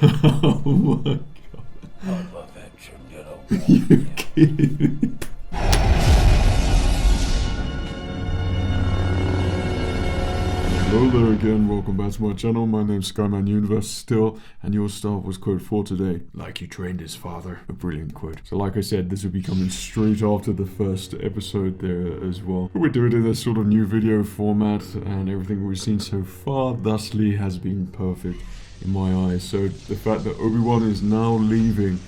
Oh my god. You kidding me? Hello there again, welcome back to my channel. My name's SKYMAN Universe still, and your Star Wars quote for today: like you trained his father. A brilliant quote. So like I said, this will be coming straight after the first episode there as well. We're doing it in this sort of new video format, and everything we've seen so far thusly has been perfect in my eyes. So the fact that Obi-Wan is now leaving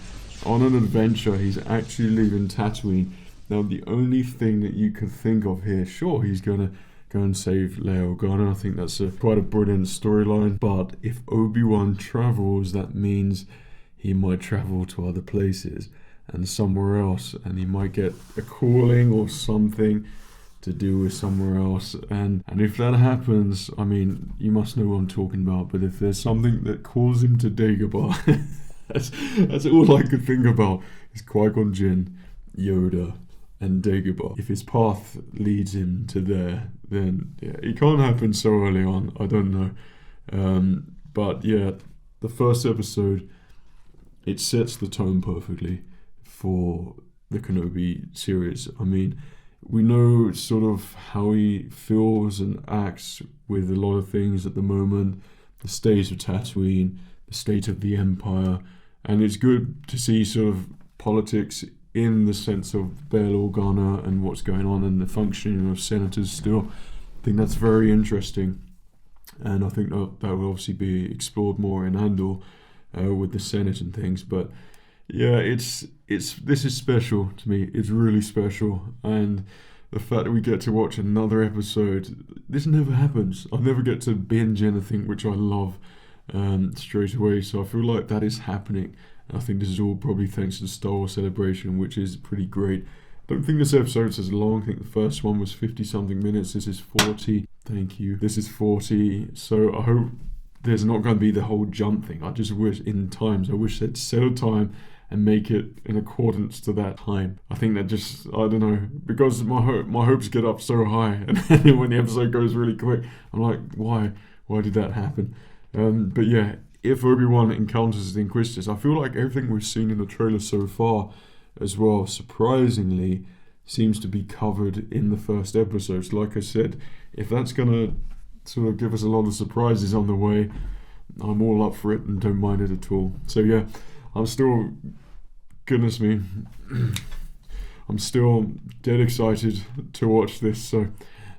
on an adventure, he's actually leaving Tatooine. Now the only thing that you could think of here, sure, he's gonna go and save Leia Organa. I think that's quite a brilliant storyline. But if Obi-Wan travels, that means he might travel to other places and somewhere else, and he might get a calling or something to do with somewhere else. And if that happens, I mean, you must know what I'm talking about. But if there's something that calls him to Dagobah, that's all I could think about is Qui-Gon Jinn, Yoda, and Dagobah. If his path leads him to there, then yeah, it can't happen so early on. I don't know. But yeah, the first episode, it sets the tone perfectly for the Kenobi series. I mean, we know sort of how he feels and acts with a lot of things at the moment, the state of Tatooine, the state of the Empire, and it's good to see sort of politics in the sense of Bail Organa and what's going on and the functioning of senators still. I think that's very interesting, and I think that will obviously be explored more in Andor with the Senate and things. But yeah, this is special to me. It's really special, and the fact that we get to watch another episode, this never happens. I never get to binge anything, which I love, straight away. So I feel like that is happening. I think this is all probably thanks to the Star Wars Celebration, which is pretty great. I don't think this episode's as long. I think the first one was 50-something minutes. This is 40. Thank you. This is 40. So I hope there's not going to be the whole jump thing. I just wish I wish they'd set a time and make it in accordance to that time. I think that just, I don't know, because my hopes get up so high, and then when the episode goes really quick, I'm like, why did that happen? But yeah, if Obi-Wan encounters the Inquisitors, I feel like everything we've seen in the trailer so far as well, surprisingly, seems to be covered in the first episode. So like I said, if that's going to sort of give us a lot of surprises on the way, I'm all up for it and don't mind it at all. So yeah, I'm still, goodness me, I'm still dead excited to watch this, so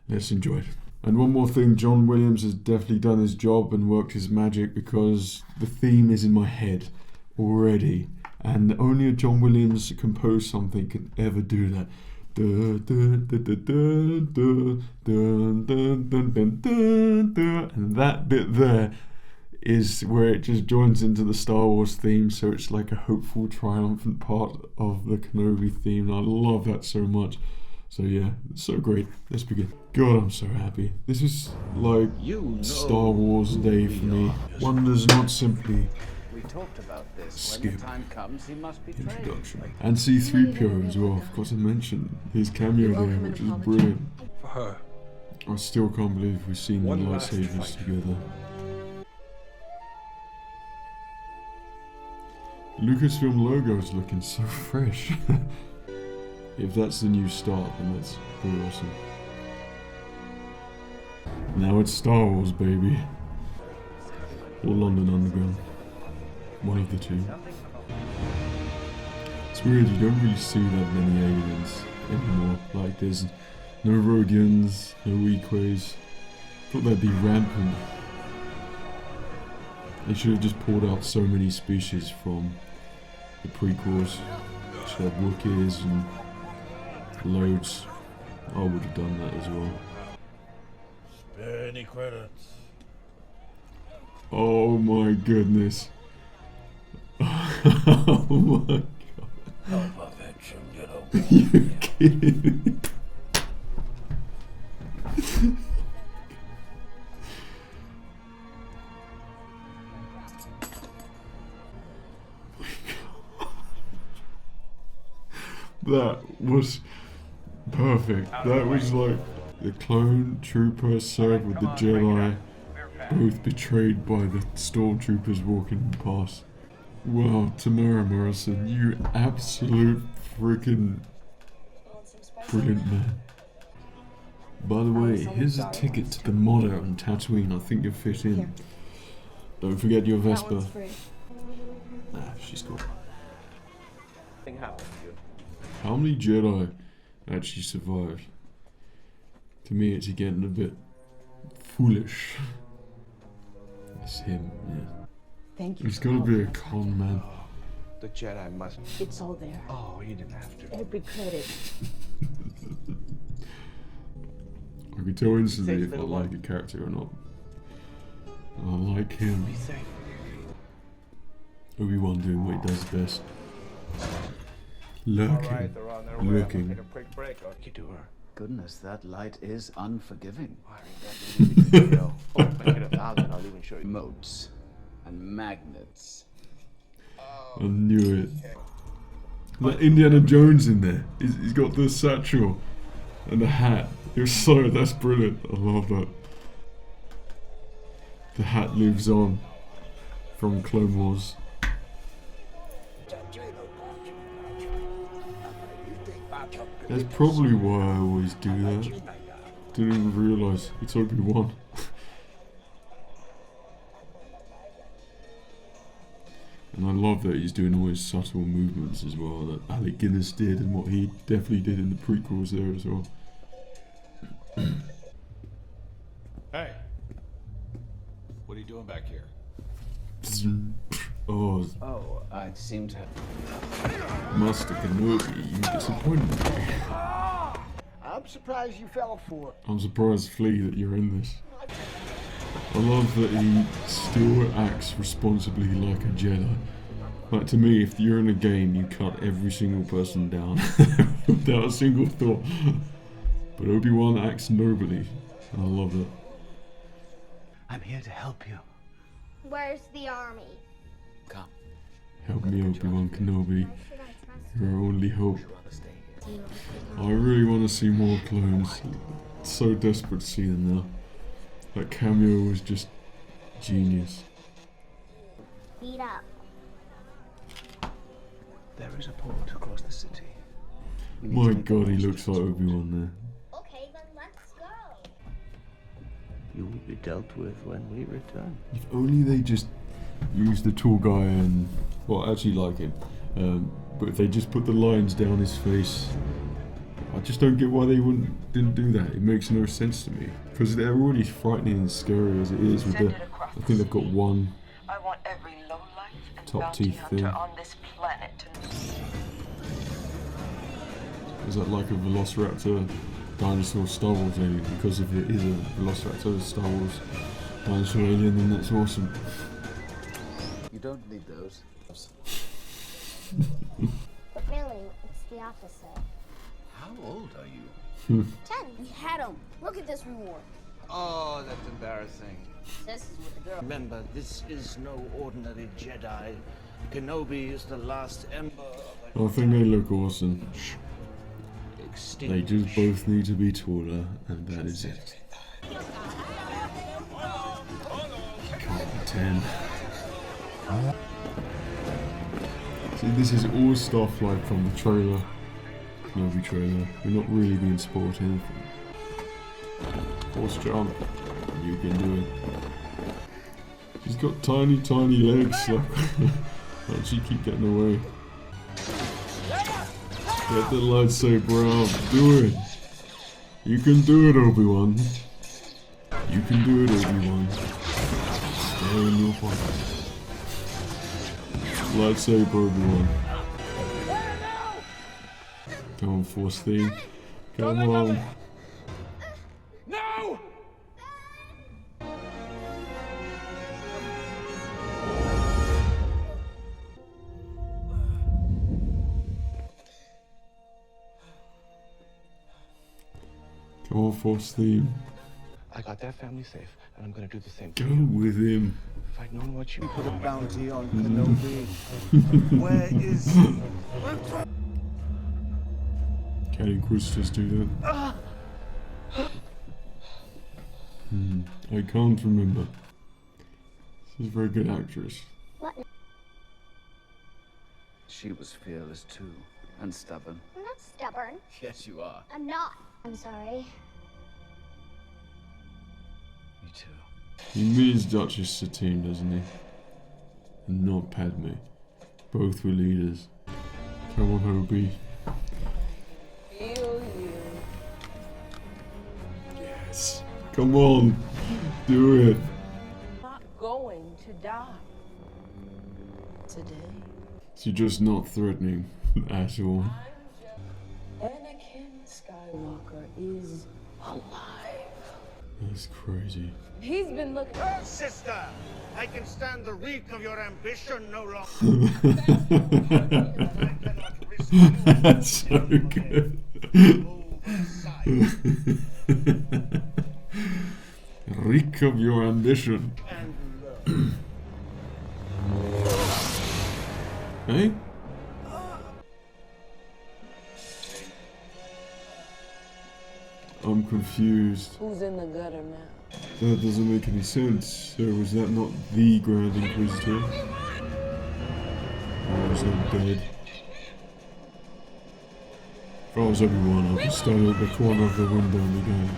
let's enjoy it. And one more thing, John Williams has definitely done his job and worked his magic, because the theme is in my head already, and only a John Williams composed something can ever do that. And that bit there is where it just joins into the Star Wars theme, so it's like a hopeful, triumphant part of the Kenobi theme. And I love that so much. So yeah, it's so great. Let's begin. God, I'm so happy. This is like Star Wars Day for me. One does not simply skip introduction. And C-3PO as well. Of course I mentioned his cameo there, which is brilliant. For her. I still can't believe we've seen the lightsabers together. Lucasfilm logo is looking so fresh. If that's the new start, then that's pretty awesome. Now it's Star Wars, baby. Or London Underground. One of the two. It's weird, you don't really see that many aliens anymore. Like, there's no Rodians, no Weequays. Thought they'd be rampant. They should have just pulled out so many species from the prequels. Should have Wookiees and loads. I would have done that as well. Spare any credits. Oh my goodness. Oh my god. You kidding me? That was perfect. That was like the clone trooper served with the Jedi both betrayed by the stormtroopers walking past. Wow, Tamara Morrison, you absolute freaking brilliant man. By the way, here's a ticket to the Motto on Tatooine. I think you'll fit in. Here. Don't forget your Vespa. Nah, she's cool. How many Jedi actually survived? To me, it's getting a bit foolish. It's him, yeah. Thank you. He's gotta be a con man. The Jedi must. It's all there. Oh, you didn't have to. Every credit. I can tell instantly if I like a character or not. I like him. Obi-Wan doing what he does best. Lurking. Lurking. You do her. Goodness, that light is unforgiving. Oh, make it 1,000, I'll even show you. Moats and magnets. I knew it. Like Indiana Jones in there. He's got the satchel and the hat. That's brilliant. I love that. The hat lives on from Clone Wars. That's probably why I always do that. Didn't even realise it's Obi-Wan. And I love that he's doing all his subtle movements as well that Alec Guinness did and what he definitely did in the prequels there as well. Hey, what are you doing back here? Oh, I seem to Master Kenobi, you disappointed me. I'm surprised you fell for it. I'm surprised, Flea, that you're in this. I love that he still acts responsibly like a Jedi. Like, to me, if you're in a game, you cut every single person down without a single thought. But Obi-Wan acts nobly. I love it. I'm here to help you. Where's the army? Come. Help me, Obi-Wan Kenobi. You're our only hope. I really want to see more clones. So desperate to see them now. That cameo was just genius. Beat up. There is a port across the city. My god, he looks like Obi-Wan there. Okay, then let's go. You will be dealt with when we return. If only they just used the tall guy and... Well, I actually like him. But if they just put the lines down his face... I just don't get why they didn't do that. It makes no sense to me. Because they're already frightening and scary as it is with the... I think they've got one I want every lowlife and top bounty teeth hunter thing. on this planet to Is that like a Velociraptor dinosaur Star Wars alien? Because if it is a Velociraptor Star Wars dinosaur alien, then that's awesome. You don't need those. But really, it's the opposite. How old are you? 10. We had them. Look at this reward. Oh, that's embarrassing. This is with the girl. Remember, this is no ordinary Jedi. Kenobi is the last ember of I think they look awesome. extinct. They just both need to be taller, and that is it. Can't be 10. See, this is all stuff like from the trailer. Kenobi trailer. We're not really being spoiled anything. Force jump. You can do it. She's got tiny, tiny legs. Like, how'd she keep getting away? Get the lightsaber out. Do it. You can do it, Obi-Wan. You can do it, Obi-Wan. Stay in your pocket. Lightsaber, Obi-Wan. Come on, Force theme. Come on. No! Come on, Force theme. I got that family safe, and I'm gonna do the same Go to you. with him. If I'd known what you Put a bounty on Kenobi. Where is he? Can Inquisitors do that? I can't remember. She's a very good actress. What? She was fearless too, and stubborn. I'm not stubborn. Yes, you are. I'm not. I'm sorry. Me too. He means Duchess Satine, doesn't he? And not Padme. Both were leaders. Come on, Obi. Feel you. Yes. Come on. Do it. Not going to die. Today. She's just not threatening at all. Anakin Skywalker is alive. That's crazy. He's been looking. Sister, I can stand the reek of your ambition no longer. I cannot risk That's so good. move aside. Reek of your ambition. And learn. Eh? I'm confused. Who's in the gutter now? That doesn't make any sense. So was that not the Grand Inquisitor? Or was that dead? If I was Obi-Wan, I'd be standing at the corner of the window and be going,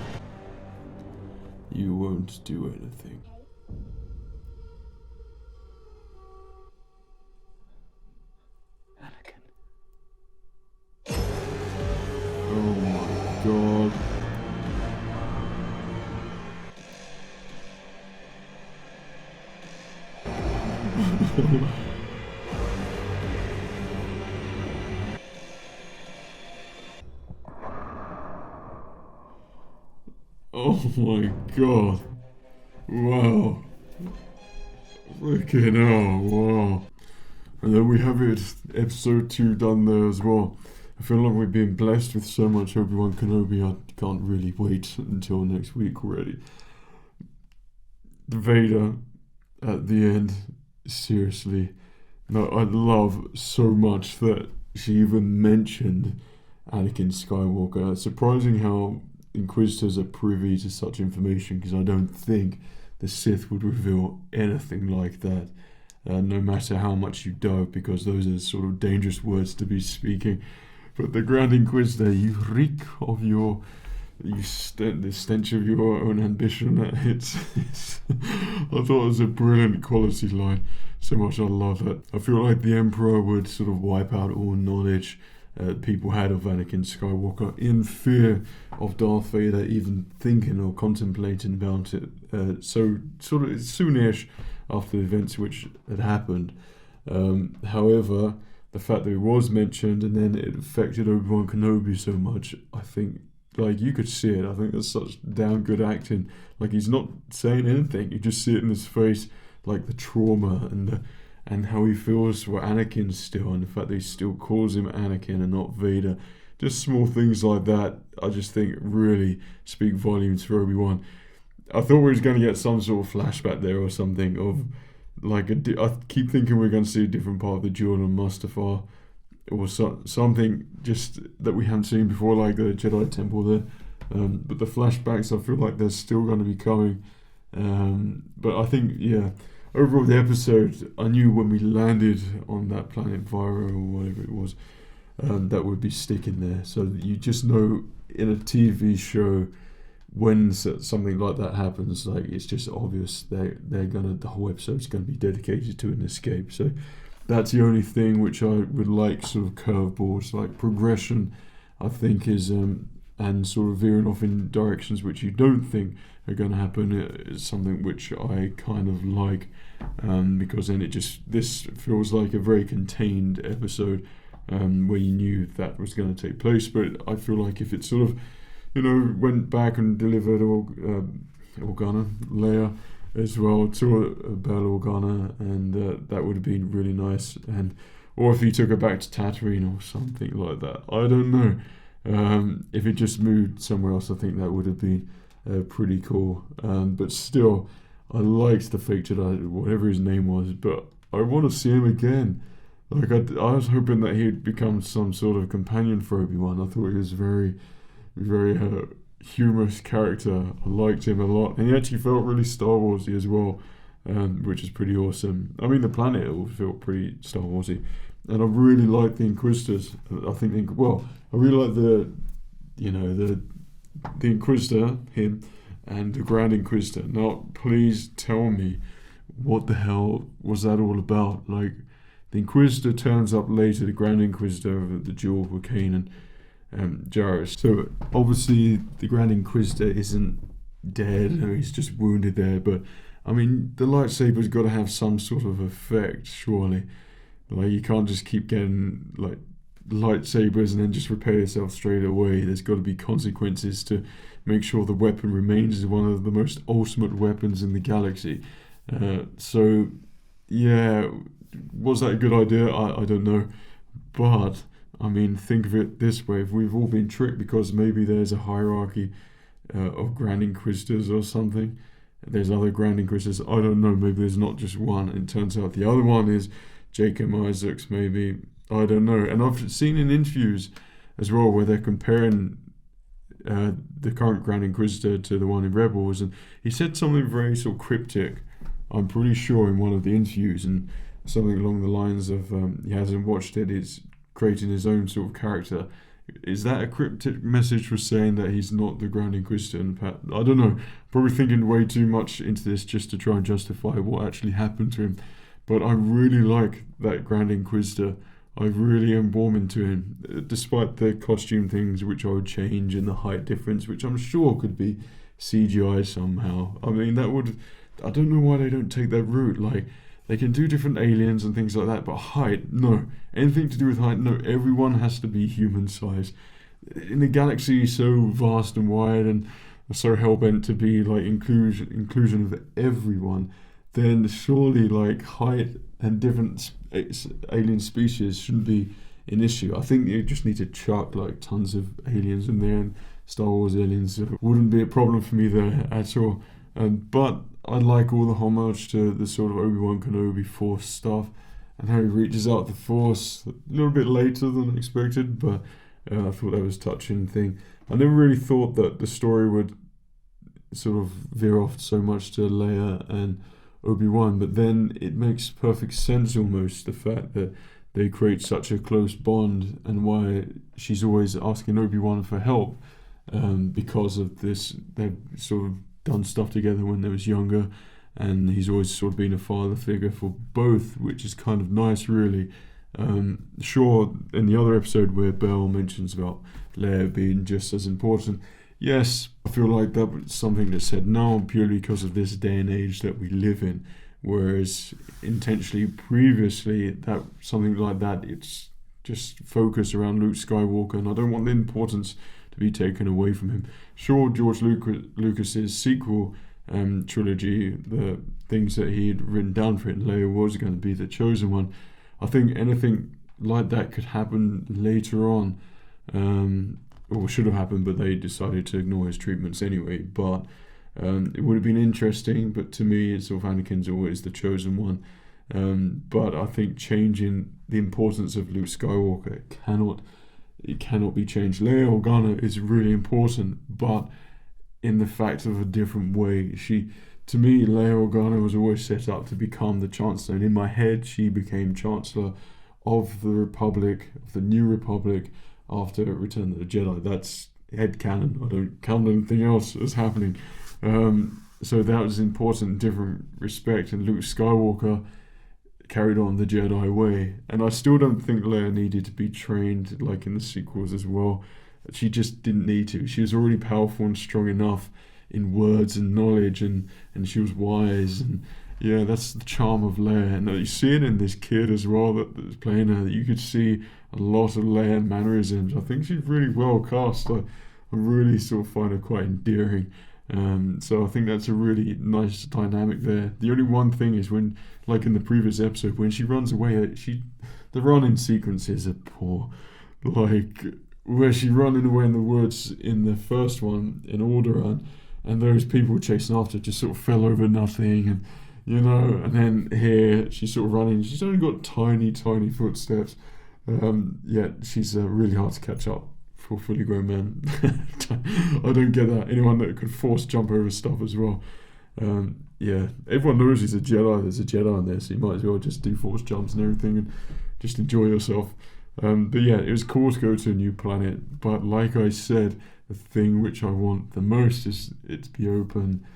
"You won't do anything." Anakin. Oh my god. Oh my god. Wow. Freaking hell, wow. And then we have it, episode 2 done there as well. I feel like we've been blessed with so much Obi-Wan Kenobi, I can't really wait until next week already. The Vader at the end, seriously. No, I love so much that she even mentioned Anakin Skywalker. It's surprising how Inquisitors are privy to such information, because I don't think the Sith would reveal anything like that, no matter how much you doubt, because those are sort of dangerous words to be speaking. But the Grand Inquisitor, you reek of your, the stench of your own ambition. It's I thought it was a brilliant quality line. So much I love it. I feel like the Emperor would sort of wipe out all knowledge people had of Anakin Skywalker in fear of Darth Vader even thinking or contemplating about it. So sort of soonish after the events which had happened. However, the fact that it was mentioned and then it affected Obi-Wan Kenobi so much, I think, like, you could see it. I think that's such damn good acting. Like, he's not saying anything. You just see it in his face, like the trauma and how he feels for Anakin still, and the fact that he still calls him Anakin and not Vader. Just small things like that, I just think really speak volumes for Obi-Wan. I thought we was going to get some sort of flashback there or something of, like, I keep thinking we're going to see a different part of the duel on Mustafar, or something just that we haven't seen before, like the Jedi Temple there. But the flashbacks, I feel like they're still going to be coming. But I think, yeah, overall the episode, I knew when we landed on that planet Vira or whatever it was, that would be sticking there. So you just know in a TV show, when something like that happens, like, it's just obvious the whole episode's gonna be dedicated to an escape. So that's the only thing which I would like, sort of curveballs, like progression, I think is and sort of veering off in directions which you don't think are going to happen is something which I kind of like, because then this feels like a very contained episode, where you knew that was going to take place. But I feel like if it sort of, went back and delivered Organa, Leia as well, to Bell Organa, and that would have been really nice. Or if he took her back to Tatooine or something like that, I don't know. If it just moved somewhere else, I think that would have been pretty cool. But still, I liked the fake Jedi, whatever his name was, but I want to see him again. Like, I was hoping that he'd become some sort of companion for Obi-Wan. I thought he was very, very humorous character. I liked him a lot, and he actually felt really Star Warsy as well. which is pretty awesome. I mean, the planet all felt pretty Star Warsy, and I really like the Inquisitors. I think I really like the Inquisitor, him, and the Grand Inquisitor. Now, please tell me, what the hell was that all about? Like, the Inquisitor turns up later, the Grand Inquisitor of the duel with Kanan and Jarrus. So obviously the Grand Inquisitor isn't dead, or he's just wounded there, but I mean, the lightsaber's got to have some sort of effect, surely. Like, you can't just keep getting like lightsabers and then just repair yourself straight away. There's got to be consequences to make sure the weapon remains as one of the most ultimate weapons in the galaxy. So yeah, was that a good idea? I don't know, but I mean, think of it this way: if we've all been tricked because maybe there's a hierarchy of Grand Inquisitors or something, there's other Grand Inquisitors, I don't know, maybe there's not just one, and it turns out the other one is Jacob Isaacs, maybe, I don't know. And I've seen in interviews as well where they're comparing the current Grand Inquisitor to the one in Rebels, and he said something very sort of cryptic, I'm pretty sure, in one of the interviews, and something along the lines of he hasn't watched it, he's creating his own sort of character. Is that a cryptic message for saying that he's not the Grand Inquisitor in the past? I don't know. Probably thinking way too much into this just to try and justify what actually happened to him. But I really like that Grand Inquisitor. I really am warming to him, despite the costume things which I would change and the height difference, which I'm sure could be CGI somehow. I mean, that would... I don't know why they don't take that route. Like, they can do different aliens and things like that, but height, no. Anything to do with height, no. Everyone has to be human size. In a galaxy so vast and wide and so hell-bent to be like inclusion of everyone, then surely like height and different alien species shouldn't be an issue. I think you just need to chuck like tons of aliens in there, and Star Wars aliens wouldn't be a problem for me there at all. But I like all the homage to the sort of Obi-Wan Kenobi Force stuff, and how he reaches out the Force a little bit later than expected, but I thought that was a touching thing. I never really thought that the story would sort of veer off so much to Leia and Obi-Wan, but then it makes perfect sense almost, the fact that they create such a close bond, and why she's always asking Obi-Wan for help, because of this. They've sort of done stuff together when they was younger, and he's always sort of been a father figure for both, which is kind of nice, really. Sure, in the other episode where Belle mentions about Leia being just as important, yes, I feel like that was something that's said now purely because of this day and age that we live in, whereas intentionally previously that something like that, it's just focused around Luke Skywalker, and I don't want the importance to be taken away from him. Sure, George Lucas's sequel trilogy, the things that he'd written down for it, Leia was going to be the chosen one. I think anything like that could happen later on, or should have happened, but they decided to ignore his treatments anyway. But it would have been interesting, but to me, it's sort of Anakin's always the chosen one. But I think changing the importance of Luke Skywalker it cannot be changed. Leia Organa is really important, but in the fact of a different way. To me, Leia Organa was always set up to become the Chancellor, and in my head, she became Chancellor of the Republic, of the New Republic, after Return of the Jedi. That's headcanon. I don't count anything else as happening. So that was important in different respect, and Luke Skywalker carried on the Jedi way, and I still don't think Leia needed to be trained like in the sequels as well. She just didn't need to. She was already powerful and strong enough in words and knowledge, and she was wise, and yeah, that's the charm of Leia. And you see it in this kid as well that's playing her, that you could see a lot of Leia mannerisms. I think she's really well cast. I really sort of find her quite endearing. So I think that's a really nice dynamic there. The only one thing is when, like in the previous episode, when she runs away, the running sequences are poor. Like where she running away in the woods in the first one in Alderaan, and those people chasing after just sort of fell over nothing, and and then here she's sort of running. She's only got tiny footsteps. Yet she's really hard to catch up for a fully grown man. I don't get that. Anyone that could force jump over stuff as well. Yeah, everyone knows he's a Jedi. There's a Jedi in there, so you might as well just do force jumps and everything and just enjoy yourself. But yeah, it was cool to go to a new planet. But like I said, the thing which I want the most is it to be open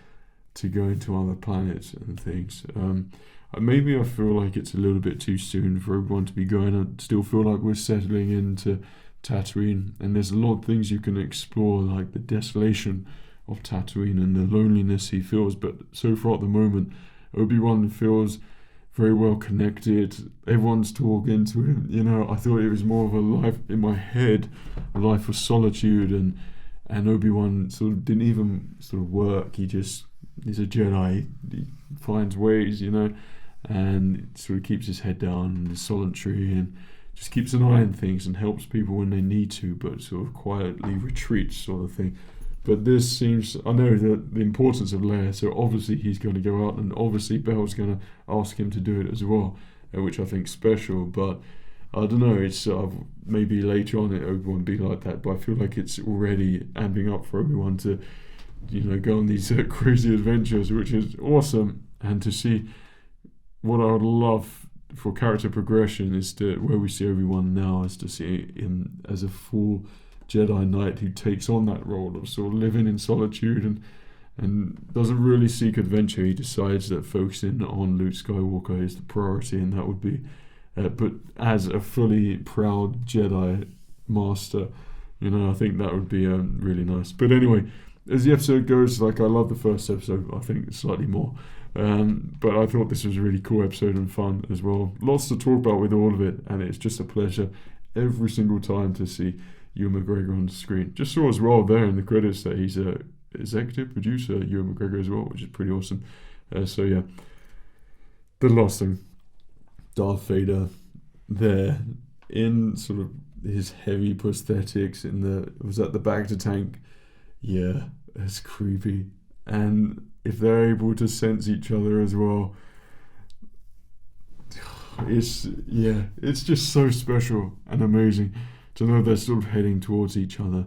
to going to other planets and things. Maybe I feel like it's a little bit too soon for everyone to be going. I still feel like we're settling into Tatooine, and there's a lot of things you can explore, like the desolation of Tatooine and the loneliness he feels. But so far at the moment, Obi-Wan feels very well connected. Everyone's talking to him. You know, I thought it was more of a life in my head, a life of solitude, and Obi-Wan sort of didn't even sort of work. He's a Jedi. He finds ways, you know, and sort of keeps his head down and is solitary and just keeps an eye on things and helps people when they need to, but sort of quietly retreats, sort of thing. But this seems, I know that the importance of Leia, so obviously he's going to go out, and obviously Belle's going to ask him to do it as well, which I think is special. But I don't know, it's maybe later on Obi-Wan won't be like that, but I feel like it's already amping up for Obi-Wan to, you know, go on these crazy adventures, which is awesome. And to see what I would love for character progression is to where we see Obi-Wan now is to see him as a full Jedi Knight who takes on that role of sort of living in solitude and doesn't really seek adventure. He decides that focusing on Luke Skywalker is the priority, and that would be but as a fully proud Jedi master, you know, I think that would be really nice. But anyway, as the episode goes, like, I love the first episode. I think it's slightly more, but I thought this was a really cool episode and fun as well. Lots to talk about with all of it, and it's just a pleasure every single time to see Ewan McGregor on the screen. Just saw as well there in the credits that he's a executive producer, Ewan McGregor as well, which is pretty awesome. So yeah, the last thing, Darth Vader there in sort of his heavy prosthetics in the Bacta tank. Yeah, it's creepy. And if they're able to sense each other as well, it's just so special and amazing to know they're sort of heading towards each other.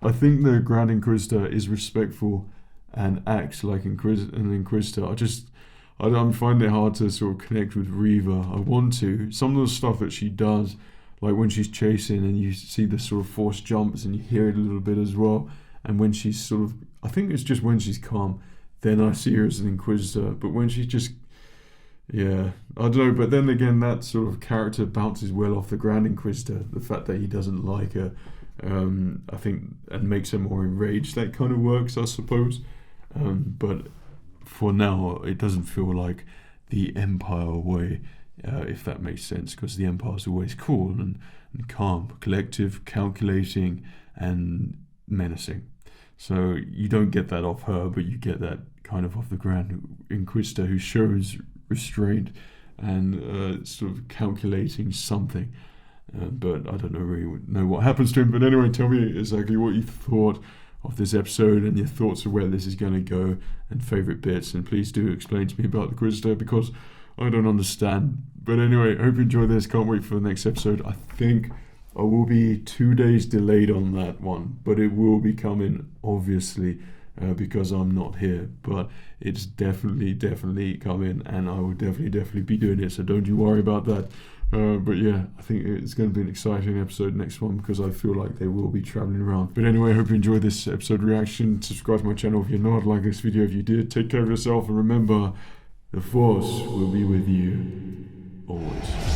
I think the Grand Inquisitor is respectful and acts like an Inquisitor. I'm finding it hard to sort of connect with Reva. I want to. Some of the stuff that she does, like when she's chasing and you see the sort of force jumps and you hear it a little bit as well. And when she's sort of, I think it's just when she's calm, then I see her as an Inquisitor. But when she's just, yeah, I don't know. But then again, that sort of character bounces well off the Grand Inquisitor. The fact that he doesn't like her, I think, and makes her more enraged. That kind of works, I suppose. But for now, it doesn't feel like the Empire way, if that makes sense, because the Empire is always cool and calm, collective, calculating, and menacing. So you don't get that off her, but you get that kind of off the Grand Inquisitor, who shows restraint and sort of calculating something. But I don't really know what happens to him. But anyway, tell me exactly what you thought of this episode and your thoughts of where this is going to go and favourite bits. And please do explain to me about the Inquisitor, because I don't understand. But anyway, I hope you enjoy this. Can't wait for the next episode. I think I will be 2 days delayed on that one, but it will be coming, obviously, because I'm not here. But it's definitely coming, and I will definitely be doing it, so don't you worry about that. But yeah, I think it's going to be an exciting episode next one, because I feel like they will be travelling around. But anyway, I hope you enjoyed this episode reaction. Subscribe to my channel if you're not. Like this video if you did. Take care of yourself, and remember, the Force will be with you always.